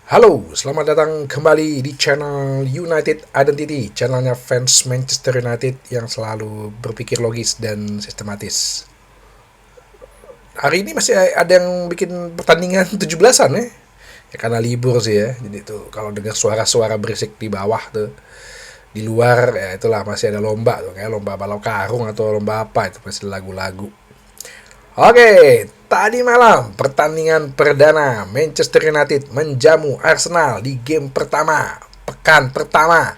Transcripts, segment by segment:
Halo, selamat datang kembali di channel United Identity, channelnya fans Manchester United yang selalu berpikir logis dan sistematis. Hari ini masih ada yang bikin pertandingan 17-an ya. Ya karena libur sih ya. Jadi tuh kalau dengar suara-suara berisik di bawah tuh, di luar ya itulah masih ada lomba tuh, kayak lomba balap karung atau lomba apa itu masih lagu-lagu. Oke, tadi malam pertandingan perdana Manchester United menjamu Arsenal di game pertama, pekan pertama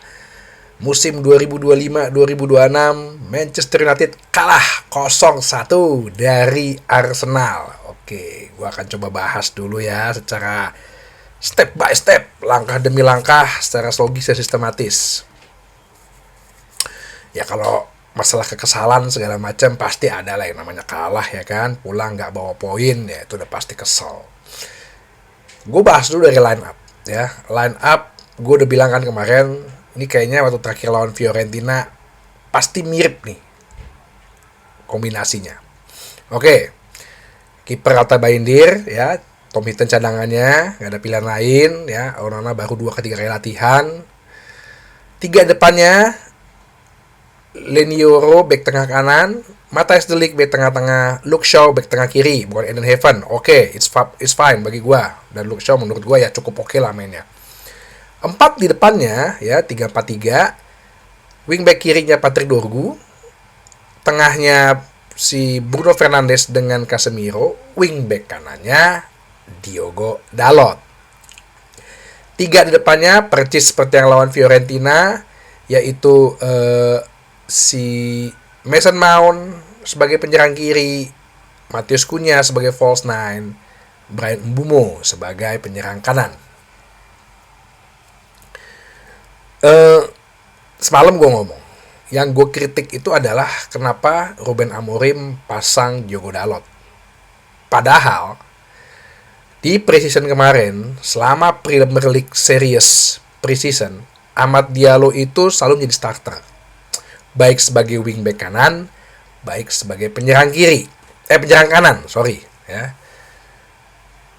musim 2025-2026. Manchester United kalah 0-1 dari Arsenal. Oke, gua akan coba bahas dulu ya secara step by step, langkah demi langkah, secara logis dan sistematis. Ya kalau masalah kekesalan segala macam pasti ada lah, yang namanya kalah ya kan, pulang nggak bawa poin ya itu udah pasti kesel. Gue bahas dulu dari line up ya. Line up gue udah bilang kan kemarin, ini kayaknya waktu terakhir lawan Fiorentina pasti mirip nih kombinasinya. Oke, kiper Alta Baindir ya, Tom Hinton cadangannya, nggak ada pilihan lain ya. Onana baru 2 ke 3 kali latihan. Tiga depannya Lenioro back tengah kanan, Matthijs de Ligt back tengah-tengah, Luke Shaw back tengah kiri, bukan Eden Heaven. Oke, it's fine bagi gua. Dan Luke Shaw menurut gua ya cukup oke lah mainnya. 4 di depannya ya, 3-4-3. Wingback kirinya Patrick Dorgu, tengahnya si Bruno Fernandes dengan Casemiro, wingback kanannya Diogo Dalot. 3 di depannya persis seperti yang lawan Fiorentina, yaitu si Mason Mount sebagai penyerang kiri, Matheus Cunha sebagai false nine, Bryan Mbeumo sebagai penyerang kanan. Semalam gue ngomong, yang gue kritik itu adalah kenapa Ruben Amorim pasang Diogo Dalot. Padahal di preseason kemarin, selama Premier League Series preseason, Amad Diallo itu selalu menjadi starter, baik sebagai wingback kanan, baik sebagai penyerang kanan, ya.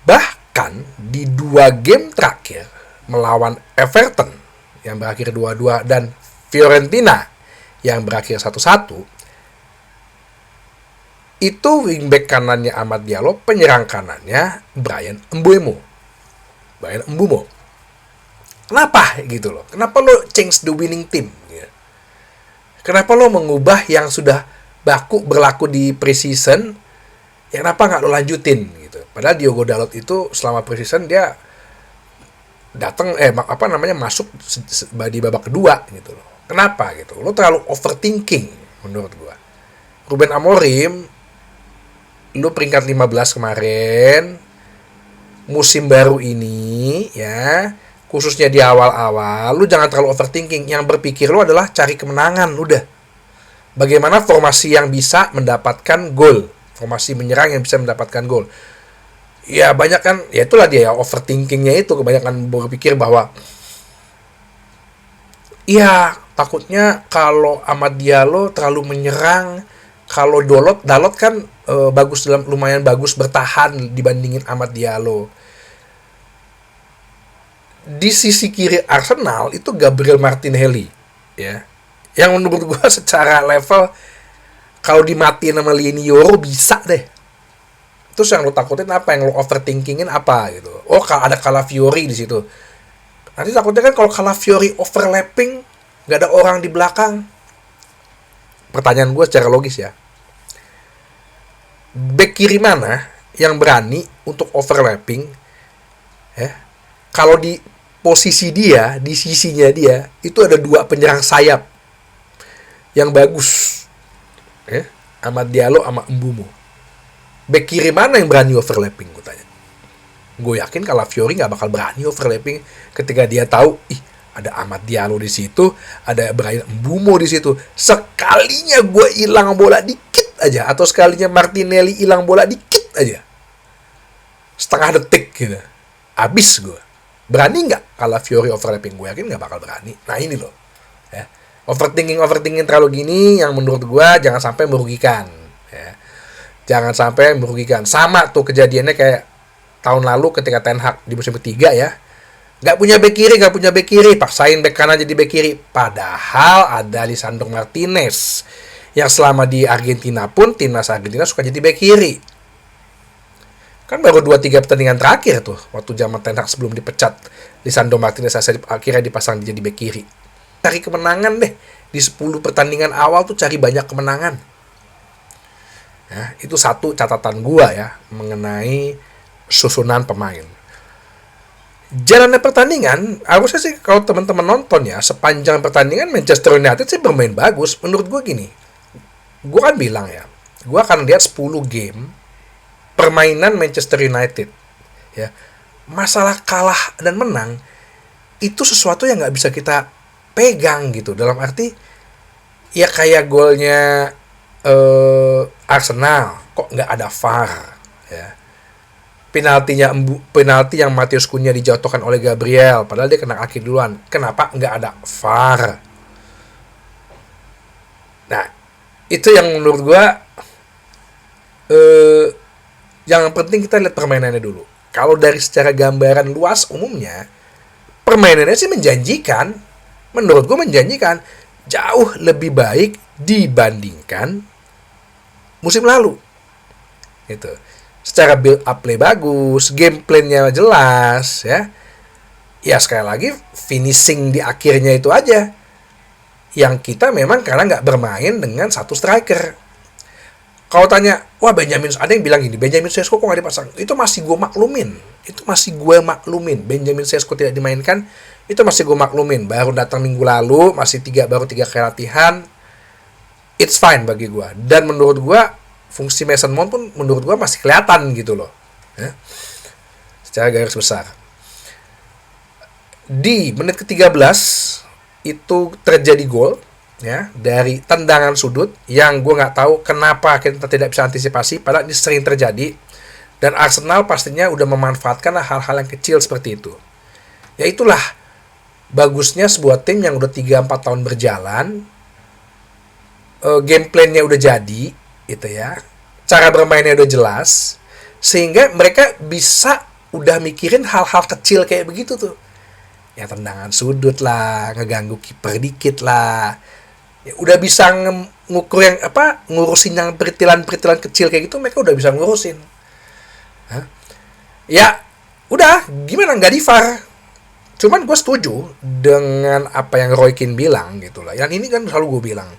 Bahkan di 2 game terakhir melawan Everton yang berakhir 2-2 dan Fiorentina yang berakhir 1-1, itu wingback kanannya Amad Diallo, penyerang kanannya Bryan Mbeumo. Kenapa gitu loh? Kenapa lo change the winning team? Kenapa lo mengubah yang sudah berlaku di preseason? Ya kenapa nggak lo lanjutin gitu? Padahal Diogo Dalot itu selama preseason dia datang masuk di babak kedua gitu loh. Kenapa gitu? Lo terlalu overthinking menurut gua. Ruben Amorim, lo peringkat 15 kemarin, musim baru ini ya, khususnya di awal-awal, lu jangan terlalu overthinking. Yang berpikir lu adalah cari kemenangan, udah. Bagaimana formasi yang bisa mendapatkan gol, formasi menyerang yang bisa mendapatkan gol. Ya banyak kan, ya itulah dia ya, overthinkingnya itu, kebanyakan berpikir bahwa ya takutnya kalau Amad Diallo terlalu menyerang, kalau Dalot kan lumayan bagus bertahan dibandingin Amad Diallo. Di sisi kiri Arsenal itu Gabriel Martinelli ya, yang menurut gue secara level kalau dimatiin sama Lenioro bisa deh. Terus yang lo takutin apa, yang lo overthinkingin apa gitu? Oh, kalau ada Calafiori di situ, nanti takutnya kan kalau Calafiori overlapping nggak ada orang di belakang. Pertanyaan gue secara logis ya, back kiri mana yang berani untuk overlapping ya? Kalau di posisi dia, di sisinya dia, itu ada 2 penyerang sayap yang bagus. Ya, Amad Diallo sama Mbeumo. Back kiri mana yang berani overlapping, gue tanya. Gue yakin kalau Fiori nggak bakal berani overlapping ketika dia tahu, ada Amad Diallo di situ, ada Bryan Mbeumo di situ. Sekalinya gue hilang bola dikit aja, atau sekalinya Martinelli hilang bola dikit aja, setengah detik gitu, abis gue. Berani nggak kalau Fiori overlapping? Gue yakin nggak bakal berani. Nah ini loh ya. Overthinking terlalu gini yang menurut gue jangan sampai merugikan ya. Jangan sampai merugikan. Sama tuh kejadiannya kayak tahun lalu ketika Ten Hag di musim ketiga ya, Gak punya bek kiri, paksain bek kanan jadi bek kiri. Padahal ada Lisandro Martinez yang selama di Argentina pun timnas Argentina suka jadi bek kiri. Kan baru 2-3 pertandingan terakhir tuh waktu zaman Ten Hag sebelum dipecat, Lisandro Martinez akhirnya dipasang jadi bek kiri. Cari kemenangan deh. Di 10 pertandingan awal tuh cari banyak kemenangan. Ya, itu satu catatan gua ya mengenai susunan pemain. Jalannya pertandingan, harusnya sih kalau teman-teman nonton ya, sepanjang pertandingan Manchester United sih bermain bagus. Menurut gua gini, gua kan bilang ya, gua akan lihat 10 game permainan Manchester United. Ya, masalah kalah dan menang itu sesuatu yang nggak bisa kita pegang gitu. Dalam arti ya kayak golnya Arsenal kok nggak ada VAR ya. Penalti yang Matheus Cunha dijatuhkan oleh Gabriel padahal dia kena kaki duluan. Kenapa nggak ada VAR? Nah, itu yang menurut gua yang penting kita lihat permainannya dulu. Kalau dari secara gambaran luas umumnya permainannya sih menjanjikan. Menurut gue menjanjikan jauh lebih baik dibandingkan musim lalu. Gitu. Secara build up play bagus, game plan-nya jelas ya. Ya sekali lagi finishing di akhirnya itu aja. Yang kita memang karena nggak bermain dengan satu striker. Kalau tanya, wah Benjamin, ada yang bilang gini, Benjamin Sesko kok nggak dipasang? Itu masih gue maklumin. Benjamin Sesko tidak dimainkan, itu masih gue maklumin. Baru datang minggu lalu, baru 3 kali latihan. It's fine bagi gue. Dan menurut gue, fungsi Mason Mount pun menurut gue masih kelihatan gitu loh. Ya. Secara garis besar. Di menit ke-13, itu terjadi gol. Ya, dari tendangan sudut yang gue nggak tahu kenapa kita tidak bisa antisipasi, padahal ini sering terjadi dan Arsenal pastinya udah memanfaatkan hal-hal yang kecil seperti itu. Ya itulah bagusnya sebuah tim yang udah 3-4 tahun berjalan, game plan-nya udah jadi gitu ya, cara bermainnya udah jelas, sehingga mereka bisa udah mikirin hal-hal kecil kayak begitu tuh, ya tendangan sudut lah, ngeganggu kiper dikit lah. Ya, udah bisa ngukur yang ngurusin yang peritilan-peritilan kecil kayak gitu, mereka udah bisa ngurusin. Hah? Ya udah gimana nggak di VAR. Cuman gue setuju dengan apa yang Roy Keane bilang gitu lah. Yang ini kan selalu gue bilang,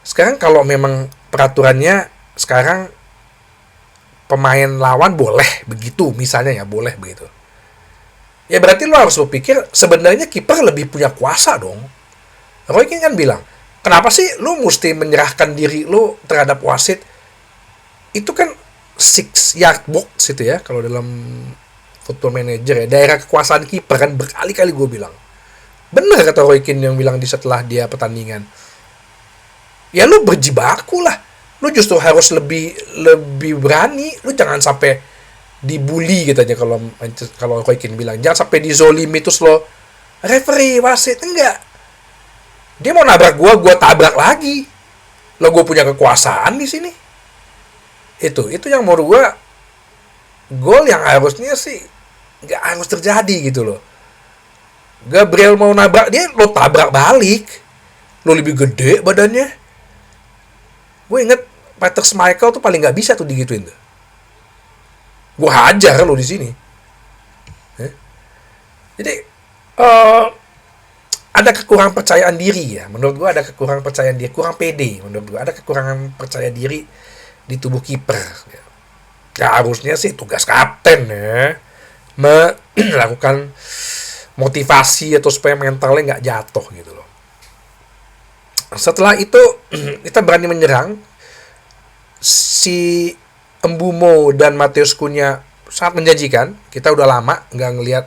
sekarang kalau memang peraturannya sekarang pemain lawan boleh begitu misalnya, ya boleh begitu, ya berarti lo harus berpikir sebenarnya kiper lebih punya kuasa dong. Roy Keane kan bilang, kenapa sih lu mesti menyerahkan diri lu terhadap wasit? Itu kan 6 yard box itu ya, kalau dalam Football Manager ya, daerah kekuasaan kiper kan, berkali-kali gue bilang. Bener kata Roy Keane yang bilang di setelah dia pertandingan. Ya lu berjibaku lah. Lu justru harus lebih berani. Lu jangan sampai dibully gitu aja, kalau Roy Keane bilang. Jangan sampai dizolimi terus lo referee, wasit, enggak. Dia mau nabrak gue tabrak lagi. Lo gue punya kekuasaan di sini. Itu yang menurut gue gol yang harusnya sih nggak harus terjadi gitu loh. Gabriel mau nabrak dia, lo tabrak balik. Lo lebih gede badannya. Gue inget Peter Schmeichel tuh paling nggak bisa tuh digituin tuh. Gue hajar lo di sini. Jadi ada kekurangan percayaan diri ya. Menurut gue ada kekurangan percayaan diri, kurang pede. Menurut gue ada kekurangan percaya diri di tubuh kiper. Ya harusnya sih tugas kapten ya melakukan motivasi atau supaya mentalnya nggak jatuh gitu loh. Setelah itu kita berani menyerang. Si Mbeumo dan Matheus Cunha sangat menjanjikan. Kita udah lama nggak ngelihat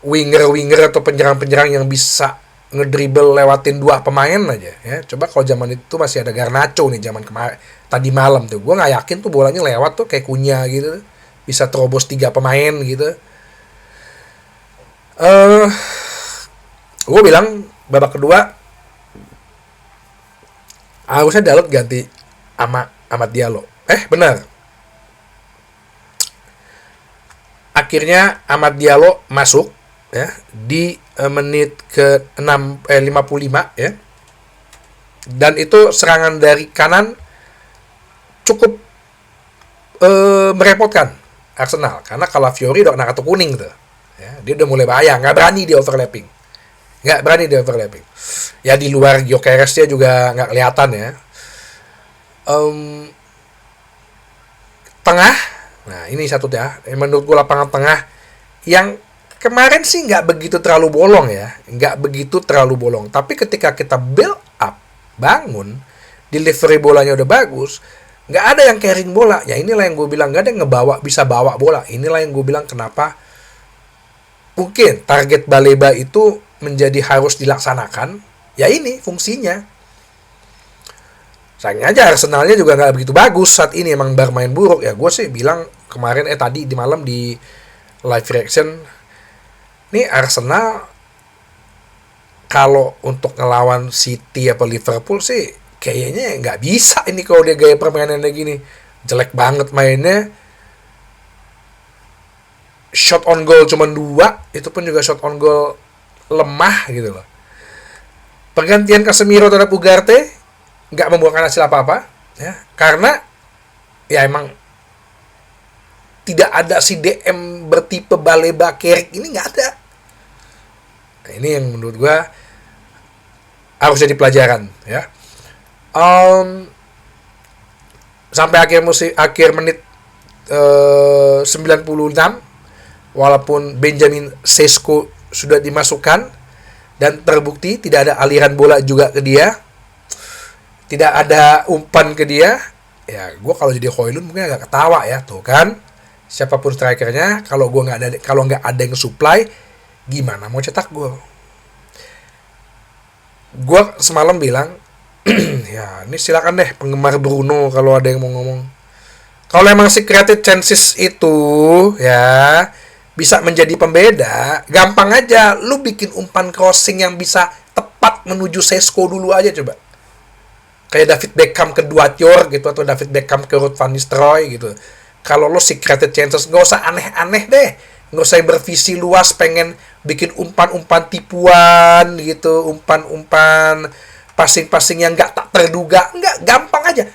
winger atau penyerang-penyerang yang bisa ngedribble lewatin 2 pemain aja ya. Coba kalau zaman itu masih ada Garnacho nih, zaman kemarin tadi malam tuh, gue nggak yakin tuh bolanya lewat tuh kayak Cunha gitu, bisa terobos 3 pemain gitu. Gue bilang babak kedua harusnya Dalot ganti sama Amad Diallo. Benar, akhirnya Amad Diallo masuk ya di menit ke 55 ya. Dan itu serangan dari kanan cukup merepotkan Arsenal karena kalau Fiori udah kena kartu kuning tuh. Ya, dia udah mulai bahaya, nggak berani dia overlapping. Ya di luar Gyökeres dia juga nggak kelihatan ya. Tengah, nah ini satu ya. Menurut gue lapangan tengah yang kemarin sih nggak begitu terlalu bolong ya, Tapi ketika kita build up, bangun, delivery bolanya udah bagus, nggak ada yang carrying bola. Ya inilah yang gue bilang, nggak ada yang bisa bawa bola. Inilah yang gue bilang kenapa mungkin target Baleba itu menjadi harus dilaksanakan. Ya ini fungsinya. Sayangnya aja Arsenalnya juga nggak begitu bagus saat ini, emang bermain buruk ya. Gue sih bilang kemarin tadi di malam di live reaction, nih Arsenal kalau untuk ngelawan City atau Liverpool sih kayaknya nggak bisa ini kalau dia gaya permainannya gini. Jelek banget mainnya. Shot on goal cuma 2, itu pun juga shot on goal lemah gitu loh. Pergantian Casemiro terhadap Ugarte nggak membuahkan hasil apa-apa ya, karena ya emang tidak ada si DM bertipe Baleba Carrick ini, nggak ada. Nah, ini yang menurut gua harus jadi pelajaran ya. Sampai akhir menit 96, walaupun Benjamin Sesko sudah dimasukkan dan terbukti tidak ada aliran bola juga ke dia, tidak ada umpan ke dia, ya gue kalau jadi Højlund mungkin agak ketawa ya, tuh kan, siapapun strikernya, kalau nggak ada yang supply, gimana mau cetak gol? Gue semalam bilang, ya ini silakan deh penggemar Bruno kalau ada yang mau ngomong. Kalau emang si creative chances itu ya bisa menjadi pembeda, gampang aja, lu bikin umpan crossing yang bisa tepat menuju Sesko dulu aja coba. Kayak David Beckham ke Duatyor gitu, atau David Beckham ke Ruud van Nistelrooy gitu. Kalau lo secreted chances, nggak usah aneh-aneh deh, nggak usah bervisi luas pengen bikin umpan-umpan tipuan gitu, umpan-umpan passing-passing yang nggak tak terduga, nggak, gampang aja.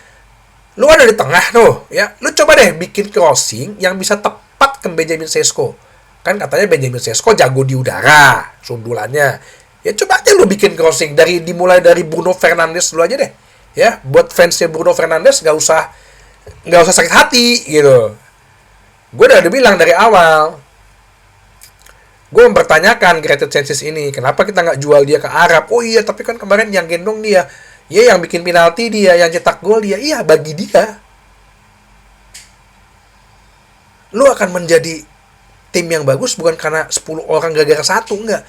Lo ada di tengah tuh, ya, lo coba deh bikin crossing yang bisa tepat ke Benjamin Sesko. Kan katanya Benjamin Sesko jago di udara, sundulannya. Ya coba aja lo bikin crossing dimulai dari Bruno Fernandes dulu aja deh. Ya, buat fansnya Bruno Fernandes nggak usah sakit hati gitu. Gue udah bilang dari awal, gue mempertanyakan creative chances ini, kenapa kita nggak jual dia ke Arab? Oh iya, tapi kan kemarin yang gendong dia, ya yang bikin penalti dia, yang cetak gol dia, iya bagi dia. Lu akan menjadi tim yang bagus bukan karena 10 orang gara-gara satu, enggak.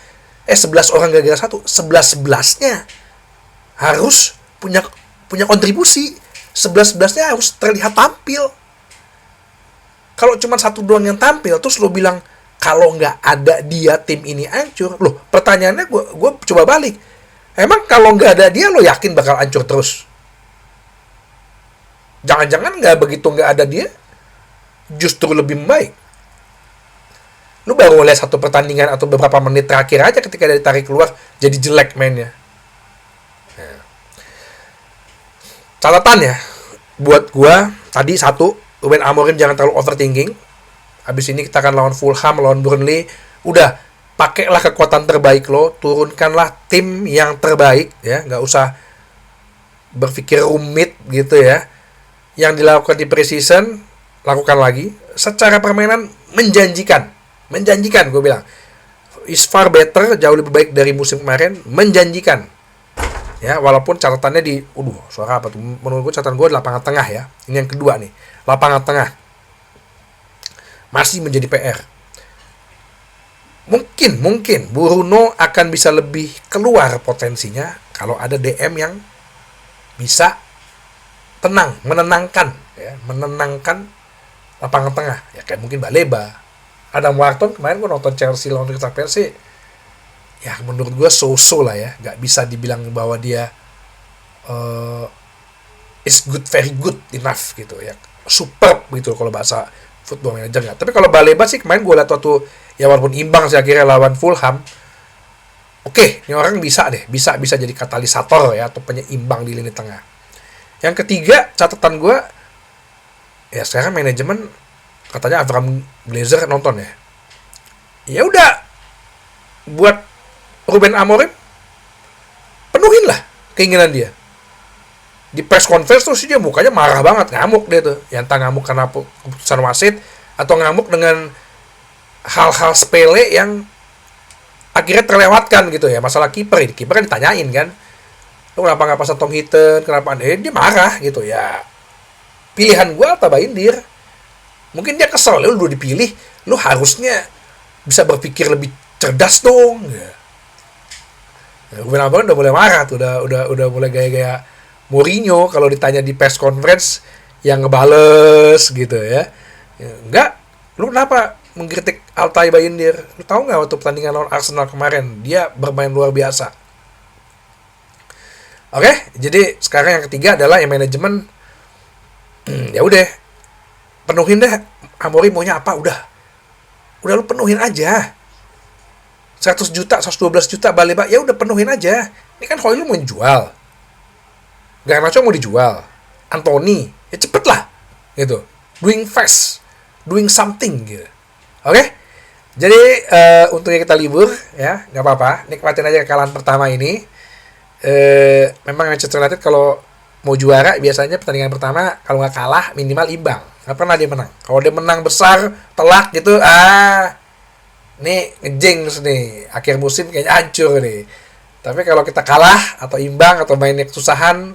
11 orang gara-gara satu, 11-11-nya harus punya kontribusi. 11-11-nya harus terlihat tampil. Kalau cuma satu doang yang tampil, terus lo bilang kalau nggak ada dia tim ini hancur. Loh, pertanyaannya gue coba balik. Emang kalau nggak ada dia lo yakin bakal hancur terus? Jangan-jangan nggak ada dia justru lebih baik. Lu baru lihat satu pertandingan atau beberapa menit terakhir aja ketika dia ditarik keluar jadi jelek mainnya. Catatan ya buat gua tadi, satu, Ruben Amorim jangan terlalu overthinking. Habis ini kita akan lawan Fulham, lawan Burnley. Udah, pakailah kekuatan terbaik lo, turunkanlah tim yang terbaik ya, nggak usah berpikir rumit gitu ya. Yang dilakukan di preseason lakukan lagi. Secara permainan menjanjikan gue bilang. Is far better, jauh lebih baik dari musim kemarin, menjanjikan. Ya, walaupun catatannya suara apa tuh? Menurut gue catatan gue lapangan tengah ya. Ini yang kedua nih, lapangan tengah masih menjadi PR. Mungkin Bruno akan bisa lebih keluar potensinya kalau ada DM yang bisa menenangkan lapangan tengah. Ya kayak mungkin Baleba, Adam Wharton. Kemarin gue nonton Chelsea lawan Crystal Palace sih, ya menurut gue so-so lah ya, nggak bisa dibilang bahwa dia is good, very good enough gitu ya, superb gitu kalau bahasa football manager nggak. Tapi kalau Baleba sih kemarin gue lihat waktu Ya walaupun imbang sih akhirnya lawan Fulham. Oke, ini orang bisa jadi katalisator ya atau penyeimbang di lini tengah. Yang ketiga, catatan gue, ya sekarang manajemen katanya Avram Glazer nonton ya. Ya udah, buat Ruben Amorim penuhin lah keinginan dia. Di press conference tuh sih dia mukanya marah banget, ngamuk dia tuh. Ya entah ngamuk karena keputusan wasit atau ngamuk dengan hal-hal sepele yang akhirnya terlewatkan gitu ya. Masalah kiper kan ditanyain kan, lu kenapa nggak pasang Tom Hinton, kenapa dia marah gitu ya. Pilihan gue Alta Bayindir. Mungkin dia kesel, lu udah dipilih, lu harusnya bisa berpikir lebih cerdas dong ya. Ruben Amorim udah mulai marah tuh, udah mulai gaya-gaya Mourinho kalau ditanya di press conference yang ngebales gitu ya. Enggak, lu kenapa mengkritik Altay Bayindir? Lu tahu nggak waktu pertandingan lawan Arsenal kemarin dia bermain luar biasa. Oke, jadi sekarang yang ketiga adalah yang manajemen. Ya udah, penuhin deh. Amorim maunya apa? Udah lu penuhin aja. 100 juta, 112 juta Baleba, ya udah penuhin aja. Ini kan Højlund mau dijual, Garnacho mau dijual, Anthony, ya cepet lah gitu. Doing fast, doing something gitu. Oke? Jadi untungnya kita libur ya, nggak apa-apa. Nikmatin aja kekalahan pertama ini. Memang Manchester United kalau mau juara biasanya pertandingan pertama kalau nggak kalah minimal imbang. Nggak pernah dia menang. Kalau dia menang besar, telak gitu, nih ngejeng nih. Akhir musim kayaknya hancur nih. Tapi kalau kita kalah atau imbang atau mainnya kesusahan,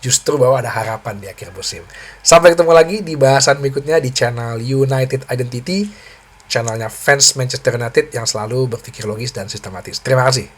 justru bahwa ada harapan di akhir musim. Sampai ketemu lagi di bahasan berikutnya di channel United Identity, channelnya fans Manchester United yang selalu berpikir logis dan sistematis. Terima kasih.